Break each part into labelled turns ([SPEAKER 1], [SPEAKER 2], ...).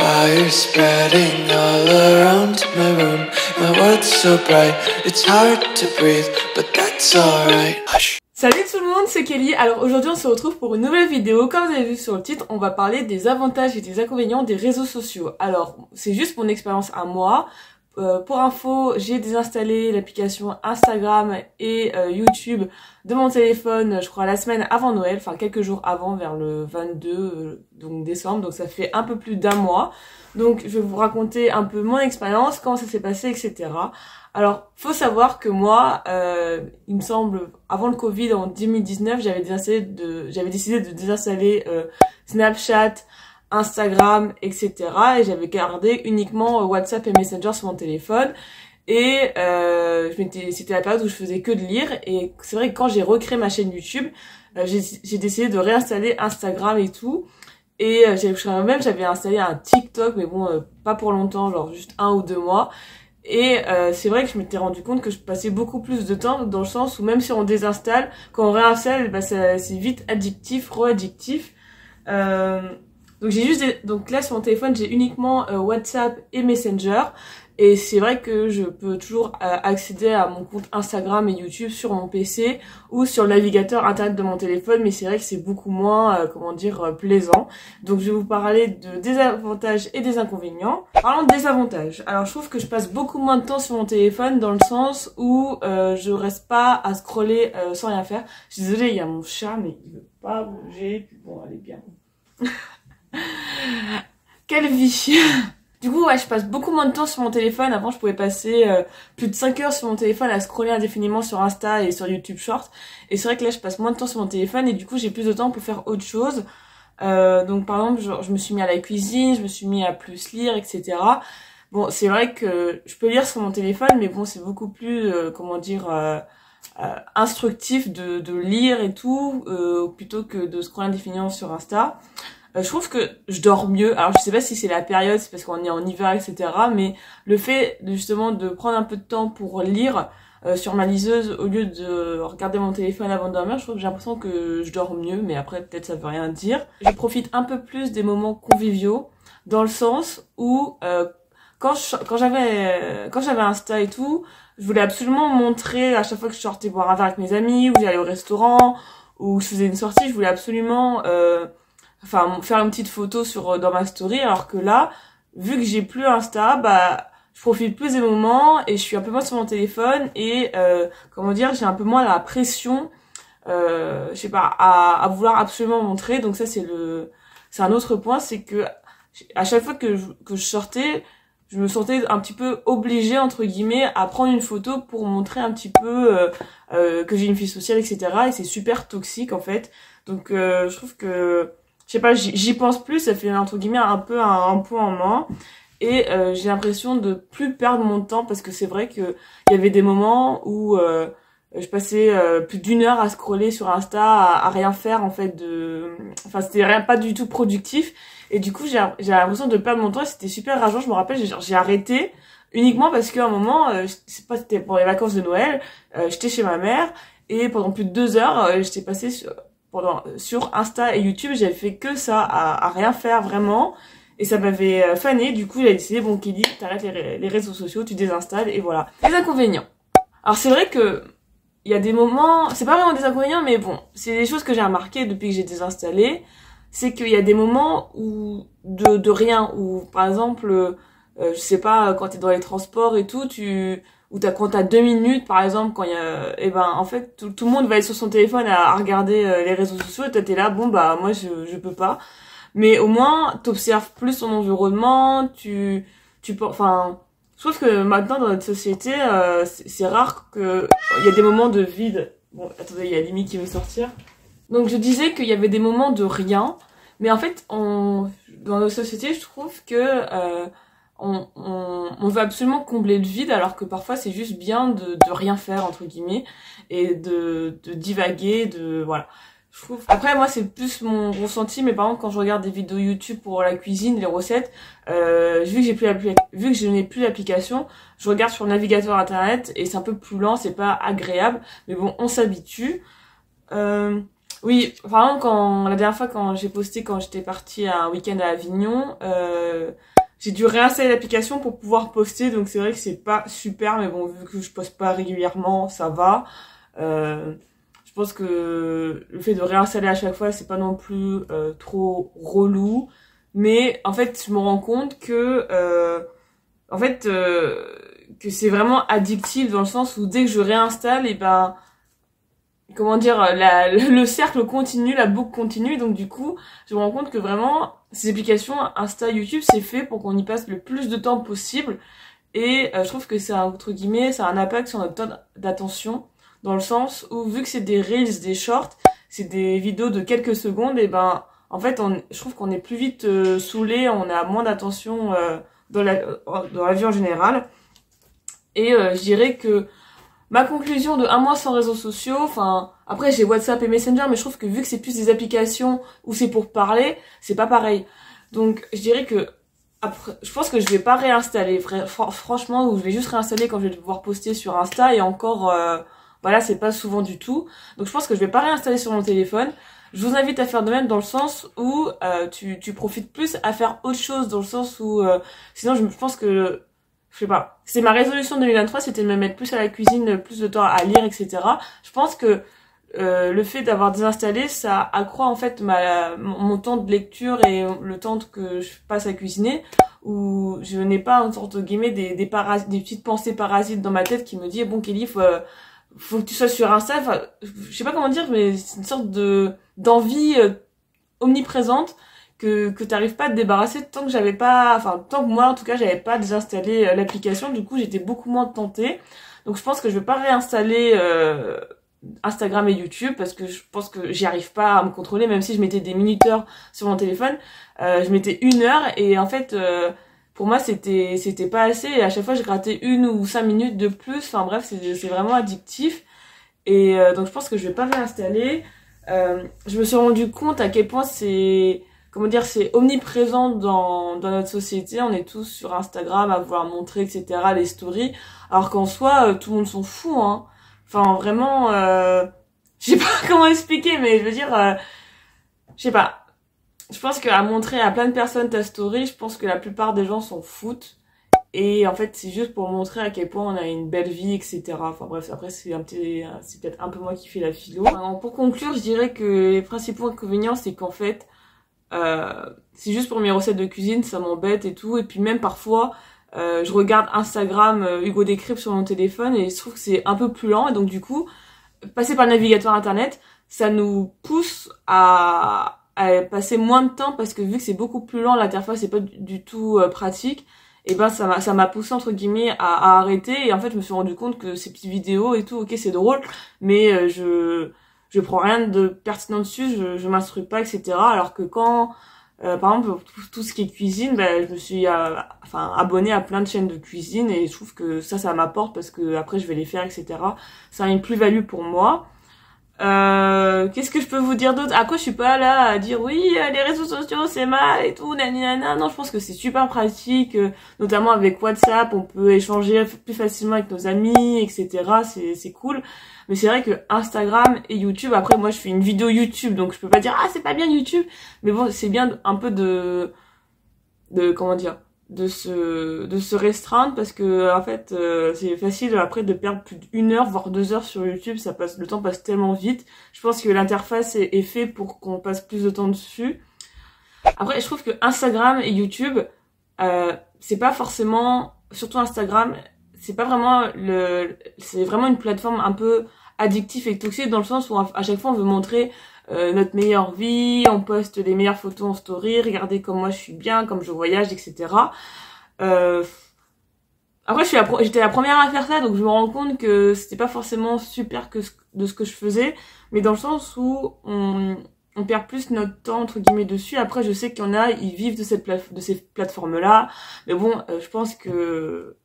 [SPEAKER 1] Fire spreading all around my room. My world's so bright, it's hard to breathe, but that's alright. Hush.
[SPEAKER 2] Salut tout le monde, c'est Kelly. Alors aujourd'hui on se retrouve pour une nouvelle vidéo. Comme vous avez vu sur le titre, on va parler des avantages et des inconvénients des réseaux sociaux. Alors c'est juste mon expérience à moi. Pour info, j'ai désinstallé l'application Instagram et YouTube de mon téléphone, je crois la semaine avant Noël, enfin quelques jours avant, vers le 22 donc décembre, donc ça fait un peu plus d'un mois. Donc je vais vous raconter un peu mon expérience, comment ça s'est passé, etc. Alors, faut savoir que moi, il me semble, avant le Covid, en 2019, j'avais décidé de désinstaller Snapchat, Instagram, etc. Et j'avais gardé uniquement WhatsApp et Messenger sur mon téléphone. Et c'était la période où je faisais que de lire. Et c'est vrai que quand j'ai recréé ma chaîne YouTube, j'ai décidé de réinstaller Instagram et tout. Et j'avais installé un TikTok, mais bon, pas pour longtemps, genre juste 1 ou 2 mois. Et c'est vrai que je m'étais rendu compte que je passais beaucoup plus de temps dans le sens où même si on désinstalle, quand on réinstalle, bah c'est vite addictif, re-addictif. Donc là sur mon téléphone j'ai uniquement WhatsApp et Messenger. Et c'est vrai que je peux toujours accéder à mon compte Instagram et YouTube sur mon PC ou sur le navigateur internet de mon téléphone, mais c'est vrai que c'est beaucoup moins, plaisant. Donc je vais vous parler des avantages et des inconvénients. Parlons des avantages. Alors je trouve que je passe beaucoup moins de temps sur mon téléphone dans le sens où je reste pas à scroller sans rien faire. Je suis désolée, il y a mon chat mais il veut pas bouger. Puis bon, allez bien. Quelle vie. Du coup, ouais, je passe beaucoup moins de temps sur mon téléphone. Avant, je pouvais passer plus de 5 heures sur mon téléphone à scroller indéfiniment sur Insta et sur YouTube Short. Et c'est vrai que là, je passe moins de temps sur mon téléphone et du coup, j'ai plus de temps pour faire autre chose. Donc, par exemple, genre, je me suis mis à la cuisine, je me suis mis à plus lire, etc. Bon, c'est vrai que je peux lire sur mon téléphone, mais bon, c'est beaucoup plus, instructif de lire et tout, plutôt que de scroller indéfiniment sur Insta. Je trouve que je dors mieux. Alors je sais pas si c'est la période, c'est parce qu'on est en hiver, etc. Mais le fait justement de prendre un peu de temps pour lire sur ma liseuse au lieu de regarder mon téléphone avant de dormir, je trouve que j'ai l'impression que je dors mieux. Mais après peut-être ça veut rien dire. Je profite un peu plus des moments conviviaux dans le sens où quand j'avais Insta et tout, je voulais absolument montrer à chaque fois que je sortais boire un verre avec mes amis ou j'allais au restaurant ou je faisais une sortie, je voulais absolument faire une petite photo dans ma story, alors que là, vu que j'ai plus Insta, bah je profite plus des moments et je suis un peu moins sur mon téléphone et j'ai un peu moins la pression à vouloir absolument montrer. Donc ça c'est un autre point, c'est que à chaque fois que je sortais, je me sentais un petit peu obligée entre guillemets à prendre une photo pour montrer un petit peu que j'ai une vie sociale, etc. Et c'est super toxique en fait. Donc je trouve que je sais pas, j'y pense plus, ça fait entre guillemets un peu un point en moins. Et j'ai l'impression de plus perdre mon temps parce que c'est vrai que il y avait des moments où je passais plus d'1 heure à scroller sur Insta, à rien faire en fait c'était pas du tout productif. Et du coup j'ai l'impression de perdre mon temps et c'était super rageant. Je me rappelle, j'ai arrêté uniquement parce qu'à un moment, c'était pour les vacances de Noël, j'étais chez ma mère et pendant plus de 2 heures, j'étais passée sur Insta et YouTube, j'avais fait que ça, à rien faire vraiment, et ça m'avait fané. Du coup j'ai décidé, bon Kelly, t'arrêtes les réseaux sociaux, tu désinstalles, et voilà. Les inconvénients. Alors c'est vrai que il y a des moments, c'est pas vraiment des inconvénients, mais bon, c'est des choses que j'ai remarquées depuis que j'ai désinstallé, c'est qu'il y a des moments où de rien, où par exemple, je sais pas, quand t'es dans les transports et tout, quand t'as 2 minutes, par exemple, quand il y a, en fait, tout le monde va être sur son téléphone à regarder les réseaux sociaux, et toi t'es là, bon, bah, moi, je peux pas. Mais au moins, t'observes plus ton environnement, je trouve que maintenant, dans notre société, c'est rare il y a des moments de vide. Bon, attendez, il y a Limi qui veut sortir. Donc, je disais qu'il y avait des moments de rien, mais en fait, dans notre société, je trouve que, on veut absolument combler le vide alors que parfois c'est juste bien de rien faire entre guillemets et de divaguer, voilà. Je trouve. Après moi c'est plus mon ressenti, mais par exemple quand je regarde des vidéos YouTube pour la cuisine, les recettes, vu que je n'ai plus l'application, je regarde sur le navigateur internet et c'est un peu plus lent, c'est pas agréable, mais bon on s'habitue. Oui, par exemple, la dernière fois quand j'ai posté, quand j'étais partie à un week-end à Avignon, j'ai dû réinstaller l'application pour pouvoir poster, donc c'est vrai que c'est pas super, mais bon, vu que je poste pas régulièrement, ça va. Euh, je pense que le fait de réinstaller à chaque fois, c'est pas non plus trop relou, mais en fait, je me rends compte en fait, que c'est vraiment addictif dans le sens où dès que je réinstalle, et ben comment dire, le cercle continue, la boucle continue, donc du coup, je me rends compte que vraiment, ces applications, Insta, YouTube, c'est fait pour qu'on y passe le plus de temps possible, et je trouve que c'est, entre guillemets, ça a un impact sur notre temps d'attention, dans le sens où, vu que c'est des reels, des shorts, c'est des vidéos de quelques secondes, et ben, en fait, je trouve qu'on est plus vite saoulé, on a moins d'attention dans la vie en général, et je dirais que ma conclusion de un mois sans réseaux sociaux, enfin, après j'ai WhatsApp et Messenger, mais je trouve que vu que c'est plus des applications où c'est pour parler, c'est pas pareil. Donc je dirais que après, je pense que je vais pas réinstaller, franchement, ou je vais juste réinstaller quand je vais devoir poster sur Insta et encore, voilà, c'est pas souvent du tout. Donc je pense que je vais pas réinstaller sur mon téléphone. Je vous invite à faire de même dans le sens où tu profites plus à faire autre chose, dans le sens où sinon je pense que je sais pas. C'est ma résolution 2023, c'était de me mettre plus à la cuisine, plus de temps à lire, etc. Je pense que le fait d'avoir désinstallé, ça accroît en fait mon temps de lecture et le temps que je passe à cuisiner, où je n'ai pas entre guillemets des petites pensées parasites dans ma tête qui me disent bon Kelly, faut que tu sois sur Insta. Enfin, je sais pas comment dire, mais c'est une sorte d'envie omniprésente que t'arrives pas à te débarrasser tant que tant que moi en tout cas j'avais pas désinstallé l'application, du coup j'étais beaucoup moins tentée. Donc je pense que je vais pas réinstaller Instagram et YouTube parce que je pense que j'y arrive pas à me contrôler, même si je mettais des minuteurs sur mon téléphone, je mettais 1 heure et en fait pour moi c'était pas assez et à chaque fois je grattais 1 ou 5 minutes de plus, enfin bref c'est vraiment addictif et donc je pense que je vais pas réinstaller. Je me suis rendu compte à quel point comment dire, c'est omniprésent dans notre société. On est tous sur Instagram à vouloir montrer, etc., les stories. Alors qu'en soi, tout le monde s'en fout, hein. Enfin, vraiment, je sais pas comment expliquer, mais je veux dire, je sais pas. Je pense qu'à montrer à plein de personnes ta story, je pense que la plupart des gens s'en foutent. Et en fait, c'est juste pour montrer à quel point on a une belle vie, etc. Enfin bref, après c'est peut-être un peu moi qui fais la philo. Alors, pour conclure, je dirais que les principaux inconvénients, c'est qu'en fait, c'est juste pour mes recettes de cuisine, ça m'embête et tout. Et puis même parfois, je regarde Instagram Hugo Décrypte sur mon téléphone et je trouve que c'est un peu plus lent. Et donc du coup, passer par le navigateur internet, ça nous pousse à passer moins de temps parce que vu que c'est beaucoup plus lent, l'interface est pas du tout pratique. Et ben ça m'a poussé entre guillemets à arrêter. Et en fait, je me suis rendu compte que ces petites vidéos et tout, ok, c'est drôle, mais je prends rien de pertinent dessus, je m'instruis pas, etc. Alors que quand, par exemple, pour tout ce qui est cuisine, ben, je me suis abonnée à plein de chaînes de cuisine et je trouve que ça m'apporte parce que après je vais les faire, etc. Ça a une plus-value pour moi. Qu'est-ce que je peux vous dire d'autre? À quoi je suis pas là à dire oui, les réseaux sociaux c'est mal et tout, nanana. Non, je pense que c'est super pratique, notamment avec WhatsApp, on peut échanger plus facilement avec nos amis, etc. C'est cool. Mais c'est vrai que Instagram et YouTube, après moi je fais une vidéo YouTube, donc je peux pas dire ah c'est pas bien YouTube, mais bon c'est bien un peu de comment dire, de se restreindre parce que en fait c'est facile après de perdre plus d'1 heure voire 2 heures sur YouTube, le temps passe tellement vite. Je pense que l'interface est fait pour qu'on passe plus de temps dessus. Après je trouve que Instagram et YouTube c'est pas forcément, surtout Instagram, c'est pas vraiment c'est vraiment une plateforme un peu addictive et toxique dans le sens où à chaque fois on veut montrer notre meilleure vie, on poste les meilleures photos en story, regardez comme moi je suis bien, comme je voyage, etc. Après j'étais la première à faire ça, donc je me rends compte que c'était pas forcément super de ce que je faisais, mais dans le sens où on perd plus notre temps entre guillemets dessus. Après je sais qu'il y en a, ils vivent de ces plateformes-là, mais bon, je pense que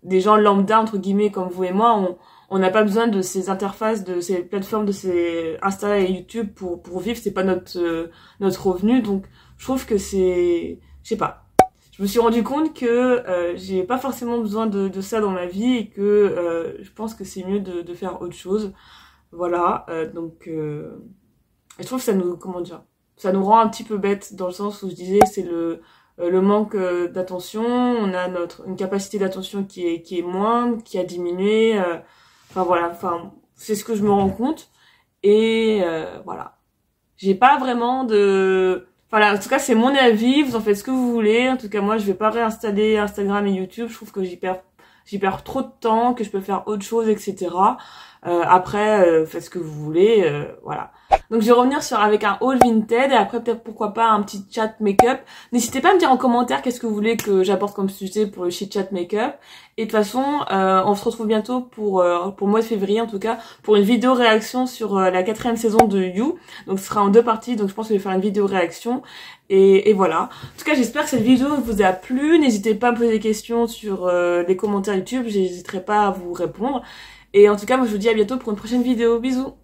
[SPEAKER 2] des gens lambda entre guillemets comme vous et moi, on n'a pas besoin de ces interfaces, de ces plateformes, de ces Insta et YouTube pour vivre. C'est pas notre revenu. Donc, je trouve que je sais pas. Je me suis rendu compte que j'ai pas forcément besoin de ça dans ma vie et que je pense que c'est mieux de faire autre chose. Voilà. Donc, Et je trouve que ça nous, comment dire, ça nous rend un petit peu bête dans le sens où je disais c'est le manque d'attention, on a une capacité d'attention qui est moindre, qui a diminué, enfin voilà, enfin c'est ce que je me rends compte et voilà. J'ai pas vraiment de voilà, en tout cas c'est mon avis, vous en faites ce que vous voulez. En tout cas moi je vais pas réinstaller Instagram et YouTube, je trouve que j'y perds trop de temps, que je peux faire autre chose, etc. Après, faites ce que vous voulez, voilà. Donc je vais revenir avec un haul Vinted et après peut-être pourquoi pas un petit chat make-up. N'hésitez pas à me dire en commentaire qu'est-ce que vous voulez que j'apporte comme sujet pour le chat make-up. Et de toute façon, on se retrouve bientôt pour le mois de février en tout cas, pour une vidéo réaction sur la 4e saison de You. Donc ce sera en 2 parties, donc je pense que je vais faire une vidéo réaction. Et voilà. En tout cas, j'espère que cette vidéo vous a plu. N'hésitez pas à me poser des questions sur les commentaires YouTube, j'hésiterai pas à vous répondre. Et en tout cas, moi je vous dis à bientôt pour une prochaine vidéo. Bisous!